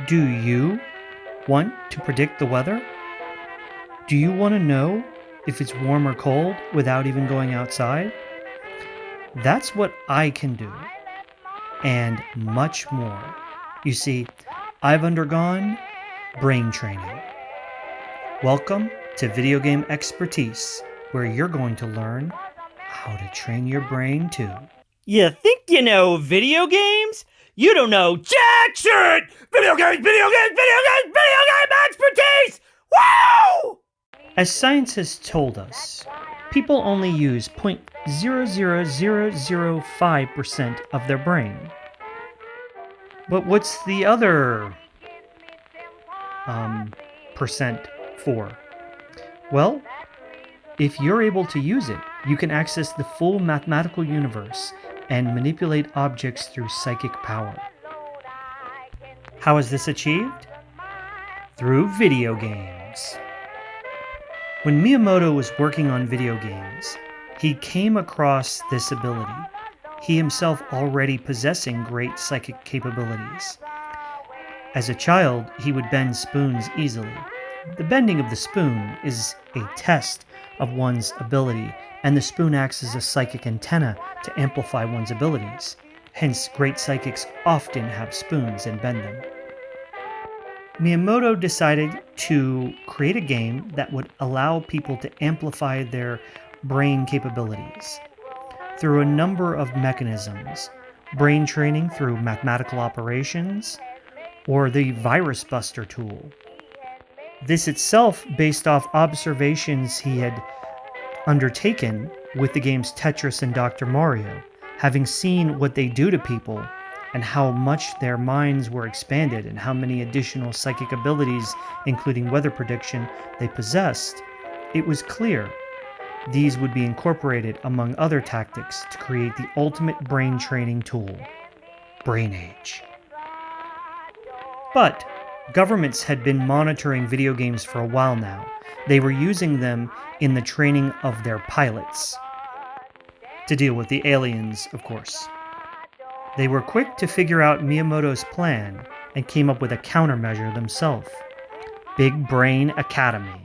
Do you want to predict the weather? Do you want to know if it's warm or cold without even going outside? That's what I can do, and much more. You see, I've undergone brain training. Welcome to Video Game Expertise, where you're going to learn how to train your brain too. You think you know video games? You don't know jack shit! Video games, video games, video games, video game expertise! Woo! As science has told us, people only use 0.00005% of their brain. But what's the other percent for? Well, if you're able to use it, you can access the full mathematical universe and manipulate objects through psychic power. How is this achieved? Through video games. When Miyamoto was working on video games, he came across this ability, he himself already possessing great psychic capabilities. As a child, he would bend spoons easily. The bending of the spoon is a test of one's ability, and the spoon acts as a psychic antenna to amplify one's abilities. Hence, great psychics often have spoons and bend them. Miyamoto decided to create a game that would allow people to amplify their brain capabilities through a number of mechanisms: brain training through mathematical operations, or the Virus Buster tool. This itself based off observations he had undertaken with the games Tetris and Dr. Mario, having seen what they do to people and how much their minds were expanded and how many additional psychic abilities, including weather prediction, they possessed. It was clear these would be incorporated among other tactics to create the ultimate brain training tool, Brain Age. But governments had been monitoring video games for a while now. They were using them in the training of their pilots, to deal with the aliens, of course. They were quick to figure out Miyamoto's plan and came up with a countermeasure themselves: Big Brain Academy,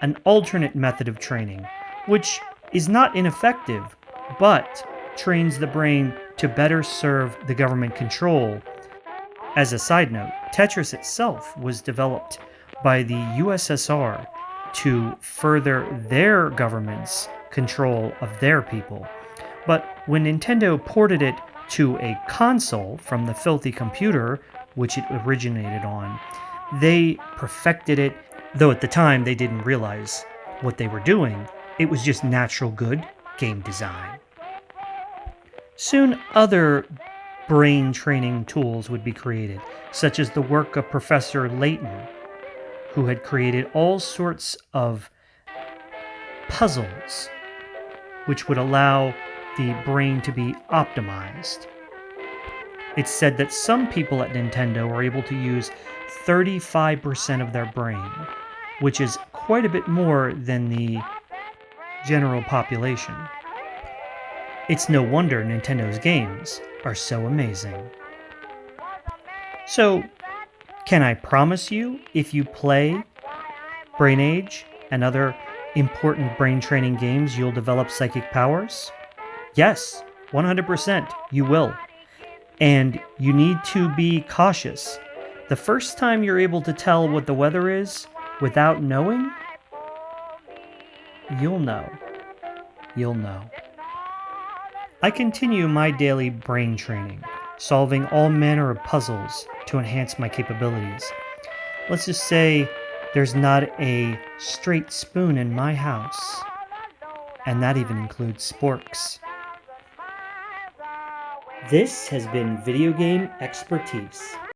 an alternate method of training, which is not ineffective, but trains the brain to better serve the government control. As a side note, Tetris itself was developed by the USSR to further their government's control of their people. But when Nintendo ported it to a console from the filthy computer which it originated on, they perfected it, though at the time they didn't realize what they were doing. It was just natural good game design. Soon other brain training tools would be created, such as the work of Professor Layton, who had created all sorts of puzzles which would allow the brain to be optimized. It's said that some people at Nintendo were able to use 35% of their brain, which is quite a bit more than the general population. It's no wonder Nintendo's games are so amazing. So, can I promise you, if you play Brain Age and other important brain training games, you'll develop psychic powers? Yes, 100% you will. And you need to be cautious. The first time you're able to tell what the weather is without knowing, you'll know. You'll know. I continue my daily brain training, solving all manner of puzzles to enhance my capabilities. Let's just say there's not a straight spoon in my house, and that even includes sporks. This has been Video Game Expertise.